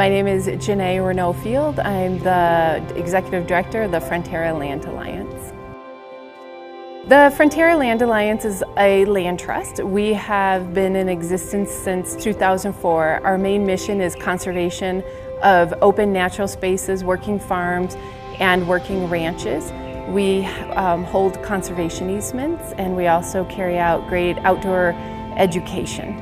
My name is Janae Reneaud Field. I'm the Executive Director of the Frontera Land Alliance. The Frontera Land Alliance is a land trust. We have been in existence since 2004. Our main mission is conservation of open natural spaces, working farms, and working ranches. We hold conservation easements, and we also carry out great outdoor education.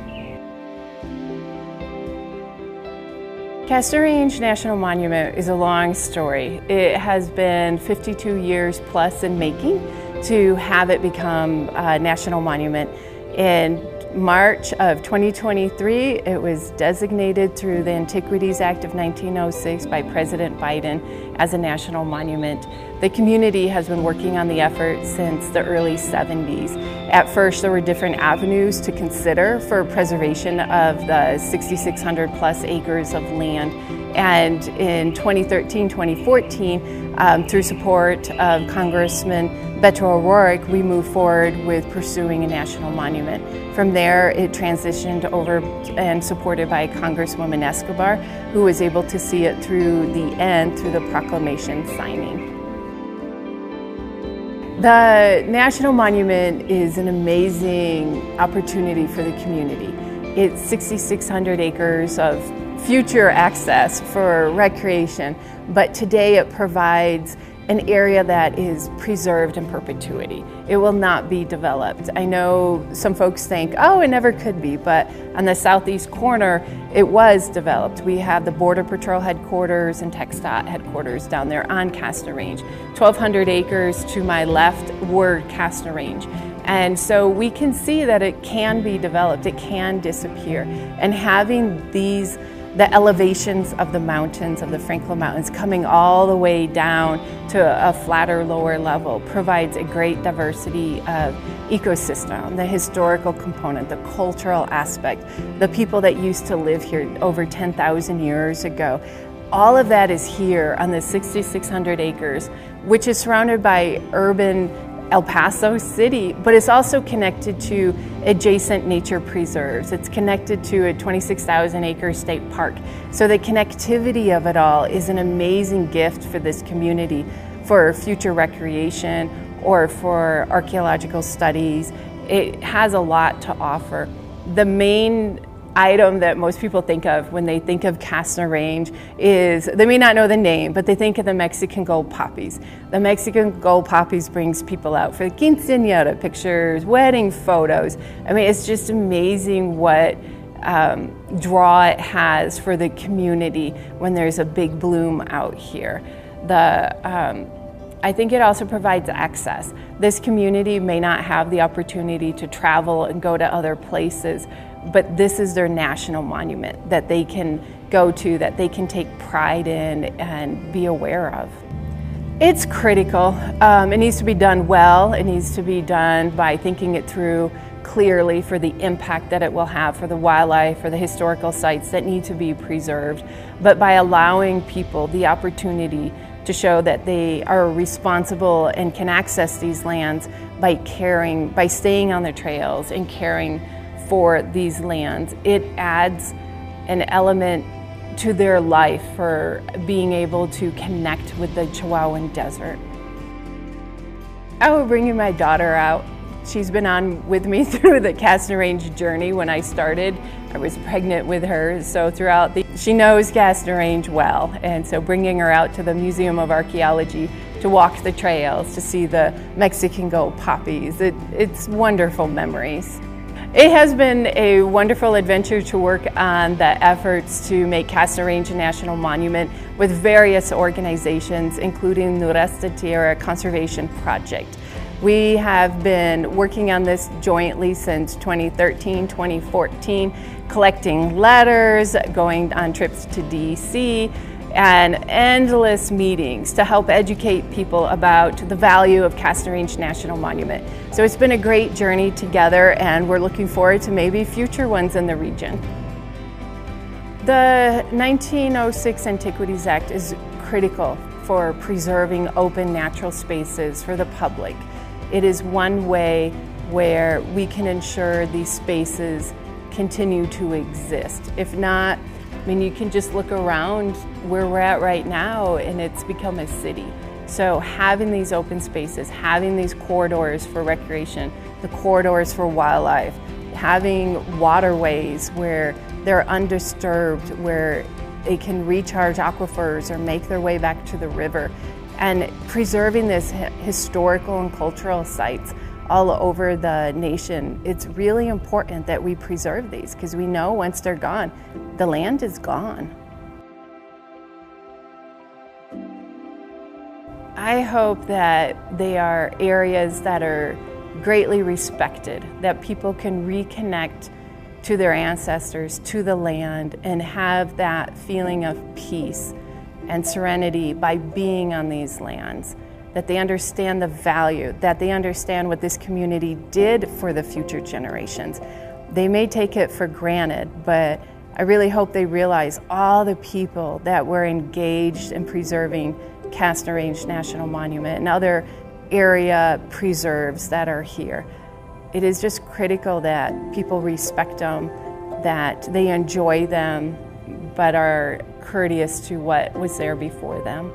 Castner Range National Monument is a long story. It has been 52 years plus in making to have it become a national monument. In March of 2023, it was designated through the Antiquities Act of 1906 by President Biden as a national monument. The community has been working on the effort since the early 70s. At first, there were different avenues to consider for preservation of the 6,600 plus acres of land. And in 2013-2014, through support of Congressman Beto O'Rourke, we moved forward with pursuing a national monument. From there, it transitioned over and supported by Congresswoman Escobar, who was able to see it through the end through the proclamation signing. The National Monument is an amazing opportunity for the community. It's 6,600 acres of future access for recreation, but today it provides an area that is preserved in perpetuity. It will not be developed. I know some folks think, oh, it never could be, but on the southeast corner, it was developed. We have the Border Patrol headquarters and TxDOT headquarters down there on Castner Range. 1,200 acres to my left were Castner Range. And so we can see that it can be developed, it can disappear. And having the elevations of the mountains, of the Franklin Mountains, coming all the way down to a flatter, lower level provides a great diversity of ecosystem, the historical component, the cultural aspect, the people that used to live here over 10,000 years ago. All of that is here on the 6,600 acres, which is surrounded by urban El Paso City, but it's also connected to adjacent nature preserves. It's connected to a 26,000 acre state park. So the connectivity of it all is an amazing gift for this community for future recreation or for archaeological studies. It has a lot to offer. The main item that most people think of when they think of Castner Range is, they may not know the name, but they think of the Mexican gold poppies. The Mexican gold poppies brings people out for the quinceañera pictures, wedding photos. I mean, it's just amazing what draw it has for the community when there's a big bloom out here. I think it also provides access. This community may not have the opportunity to travel and go to other places, but this is their national monument that they can go to, that they can take pride in and be aware of. It's critical. It needs to be done well. It needs to be done by thinking it through clearly for the impact that it will have for the wildlife, for the historical sites that need to be preserved, but by allowing people the opportunity to show that they are responsible and can access these lands by staying on the trails and caring for these lands. It adds an element to their life for being able to connect with the Chihuahuan desert. I will bring my daughter out. She's been on with me through the Castner Range journey. When I started, I was pregnant with her, so she knows Castner Range well, and so bringing her out to the Museum of Archaeology to walk the trails, to see the Mexican gold poppies, it's wonderful memories. It has been a wonderful adventure to work on the efforts to make Castner Range a national monument with various organizations, including the Nuestra Tierra Conservation Project. We have been working on this jointly since 2013, 2014, collecting letters, going on trips to DC, and endless meetings to help educate people about the value of Castner Range National Monument. So it's been a great journey together, and we're looking forward to maybe future ones in the region. The 1906 Antiquities Act is critical for preserving open natural spaces for the public. It is one way where we can ensure these spaces continue to exist. If not I mean, you can just look around where we're at right now and it's become a city. So having these open spaces, having these corridors for recreation, the corridors for wildlife, having waterways where they're undisturbed, where they can recharge aquifers or make their way back to the river, and preserving this historical and cultural sites all over the nation. It's really important that we preserve these because we know once they're gone, the land is gone. I hope that they are areas that are greatly respected, that people can reconnect to their ancestors, to the land, and have that feeling of peace and serenity by being on these lands, that they understand the value, that they understand what this community did for the future generations. They may take it for granted, but I really hope they realize all the people that were engaged in preserving Castner Range National Monument and other area preserves that are here. It is just critical that people respect them, that they enjoy them, but are courteous to what was there before them.